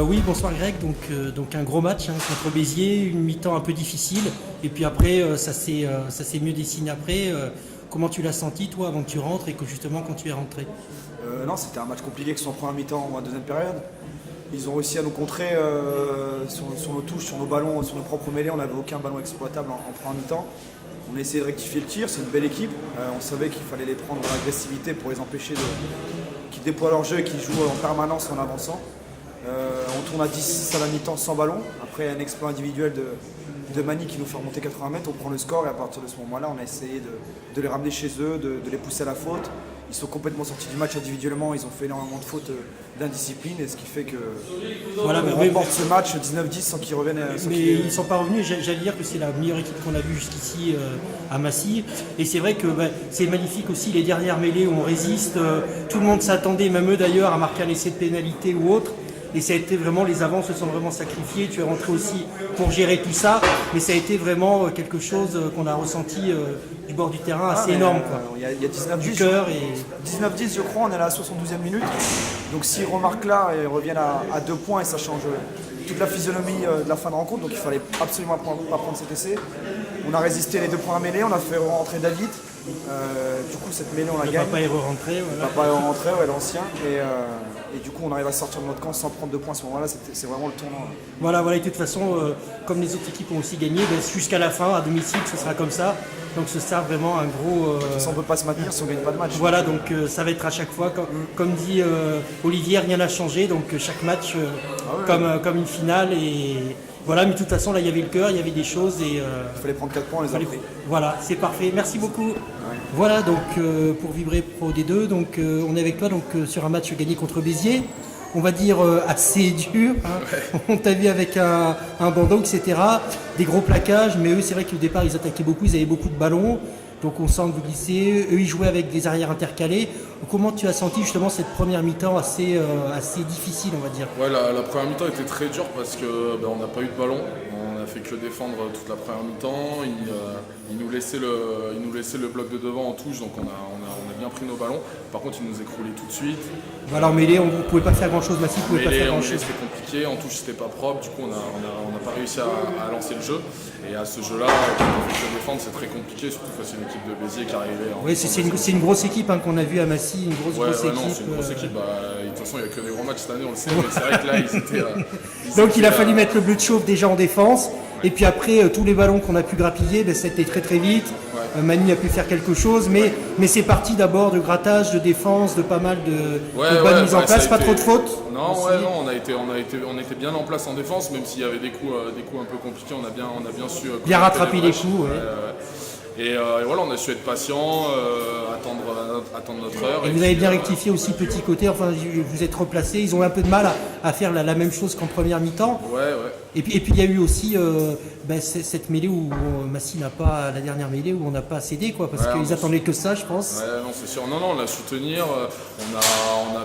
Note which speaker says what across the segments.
Speaker 1: Oui, bonsoir Greg. Donc un gros match contre Béziers, une mi-temps un peu difficile. Et puis après, ça s'est mieux dessiné après. Comment tu l'as senti toi avant que tu rentres et que justement quand tu es rentré?
Speaker 2: Non, c'était un match compliqué que ce soit en première mi-temps ou en deuxième période. Ils ont réussi à nous contrer sur nos touches, sur nos ballons, sur nos propres mêlées. On n'avait aucun ballon exploitable en première mi-temps. On a essayé de rectifier le tir, c'est une belle équipe. On savait qu'il fallait les prendre dans l'agressivité pour les empêcher qu'ils déploient leur jeu et qu'ils jouent en permanence en avançant. On tourne à 10 à la mi-temps sans ballon. Après un exploit individuel de Mani qui nous fait remonter 80 mètres, on prend le score et à partir de ce moment-là, on a essayé de les ramener chez eux, de les pousser à la faute. Ils sont complètement sortis du match individuellement, ils ont fait énormément de fautes d'indiscipline et ce qui fait que
Speaker 1: Voilà,
Speaker 2: on remporte ce match 19-10 sans qu'ils reviennent.
Speaker 1: Mais ils ne sont pas revenus. J'allais dire que c'est la meilleure équipe qu'on a vue jusqu'ici à Massy. Et c'est vrai que c'est magnifique aussi les dernières mêlées où on résiste. Tout le monde s'attendait, même eux d'ailleurs, à marquer un essai de pénalité ou autre. Et ça a été vraiment, les avants se sont vraiment sacrifiés. Tu es rentré aussi pour gérer tout ça. Mais ça a été vraiment quelque chose qu'on a ressenti du bord du terrain assez énorme.
Speaker 2: Il y a 19-10
Speaker 1: du cœur et
Speaker 2: 19-10 je crois, on est à la 72e minute. Donc s'ils remarquent là, ils reviennent à 2 points et ça change toute la physionomie de la fin de rencontre. Donc il fallait absolument pas prendre cet essai. On a résisté les 2 points à mêlée, on a fait rentrer David. Du coup cette mêlée on la gagne.
Speaker 1: Papa est re-rentré. Voilà.
Speaker 2: Papa est rentré, ouais, l'ancien. Et du coup on arrive à sortir de notre camp sans prendre 2 points à ce moment-là, c'est vraiment le tournant.
Speaker 1: Voilà, et de toute façon, comme les autres équipes ont aussi gagné, jusqu'à la fin, à domicile, ce sera comme ça. Donc ce sera vraiment un gros...
Speaker 2: Ça, on ne peut pas se maintenir si on ne gagne pas de match.
Speaker 1: Voilà, donc ça va être à chaque fois. Comme dit Olivier, rien n'a changé. Donc chaque match comme une finale. Et voilà, mais de toute façon, là, il y avait le cœur, il y avait des choses. Et,
Speaker 2: il fallait prendre 4 points, on les a pris.
Speaker 1: Voilà, c'est parfait. Merci beaucoup.
Speaker 2: Ouais.
Speaker 1: Voilà, donc pour Vibrer Pro D2, donc, on est avec toi sur un match gagné contre Béziers. On va dire assez dur. Ouais. On t'a vu avec un bandeau, etc. Des gros plaquages, mais eux, c'est vrai qu'au départ, ils attaquaient beaucoup, ils avaient beaucoup de ballons. Donc on sent que vous glissez. Eux, ils jouaient avec des arrières intercalés. Comment tu as senti justement cette première mi-temps assez difficile, on va dire?
Speaker 3: Ouais, la première mi-temps était très dure parce que on n'a pas eu de ballon. On a fait que défendre toute la première mi-temps. Ils nous laissaient le bloc de devant en touche, donc on a bien pris nos ballons. Par contre, ils nous écroulaient tout de suite.
Speaker 1: Voilà, en mêlée, on ne pouvait pas faire grand-chose. Massy ne pouvait pas faire grand-chose.
Speaker 3: C'était compliqué, en touche, c'était pas propre. Du coup, on n'a pas réussi à lancer le jeu. Et à ce jeu-là, quand on fait que défendre, c'est très compliqué, surtout face à une équipe de Béziers qui arrivait.
Speaker 1: Oui, c'est une grosse équipe qu'on a vue à Massy, une grosse équipe.
Speaker 3: Non, c'est une grosse équipe. De toute façon, il n'y a que des gros matchs cette année, on le sait. Mais c'est vrai que là, ils étaient.
Speaker 1: Donc il a fallu mettre le bleu de chauffe déjà en défense. Et puis après, tous les ballons qu'on a pu grappiller, c'était très très vite. Ouais. Mani a pu faire quelque chose, mais c'est parti d'abord de grattage, de défense, de pas mal de bonnes mises en place, pas trop de fautes.
Speaker 3: Non, on était bien en place en défense, même s'il y avait des coups un peu compliqués, on a bien su
Speaker 1: bien rattraper les coups.
Speaker 3: Et voilà, on a su être patient, attendre notre heure.
Speaker 1: Et vous avez bien rectifié aussi petit côté, enfin vous êtes replacé, ils ont un peu de mal à faire la même chose qu'en première mi-temps.
Speaker 3: Ouais.
Speaker 1: Et puis il y a eu aussi cette mêlée où Massy n'a pas, la dernière mêlée où on n'a pas cédé, quoi, parce qu'ils attendaient que ça, je pense.
Speaker 3: Ouais, non, c'est sûr. Non, on a su tenir. On a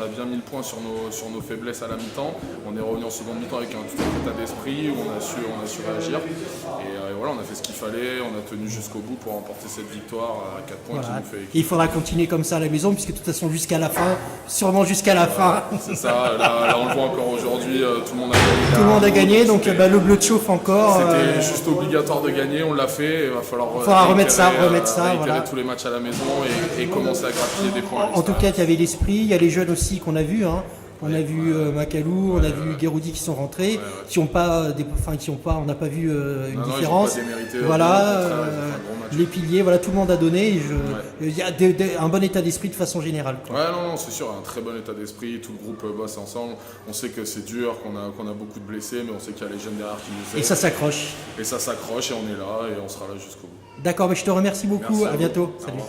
Speaker 3: bien mis le point sur nos faiblesses à la mi-temps. On est revenu en seconde mi-temps avec un tout autre état d'esprit où on a su réagir. Et voilà, on a fait ce qu'il fallait. On a tenu jusqu'au bout pour remporter cette victoire à 4 points qui nous fait.
Speaker 1: Et il faudra continuer comme ça à la maison, puisque de toute façon jusqu'à la fin, sûrement jusqu'à la fin.
Speaker 3: C'est ça. Là, on le voit encore aujourd'hui. Tout le monde a gagné.
Speaker 1: Tout le monde a gagné, donc le bleu de chauffe encore.
Speaker 3: C'était juste obligatoire de gagner. On l'a fait. Il va falloir
Speaker 1: remettre ça.
Speaker 3: Réitérer tous les matchs à la maison et commencer à grappiller des points.
Speaker 1: En tout cas, il y avait l'esprit. Il y a les jeunes aussi qu'on a vus. On a vu Macalou, on a vu Guéroudi qui sont rentrés, qui n'ont pas, on n'a pas vu une différence. Voilà, les piliers, voilà, tout le monde a donné. Il y a un bon état d'esprit de façon générale.
Speaker 3: Quoi. Ouais, non, c'est sûr, un très bon état d'esprit. Tout le groupe bosse ensemble. On sait que c'est dur, qu'on a beaucoup de blessés, mais on sait qu'il y a les jeunes derrière qui nous aident.
Speaker 1: Et ça s'accroche.
Speaker 3: Et on est là et on sera là jusqu'au bout.
Speaker 1: D'accord, mais je te remercie beaucoup.
Speaker 3: Merci
Speaker 1: à bientôt. Salut.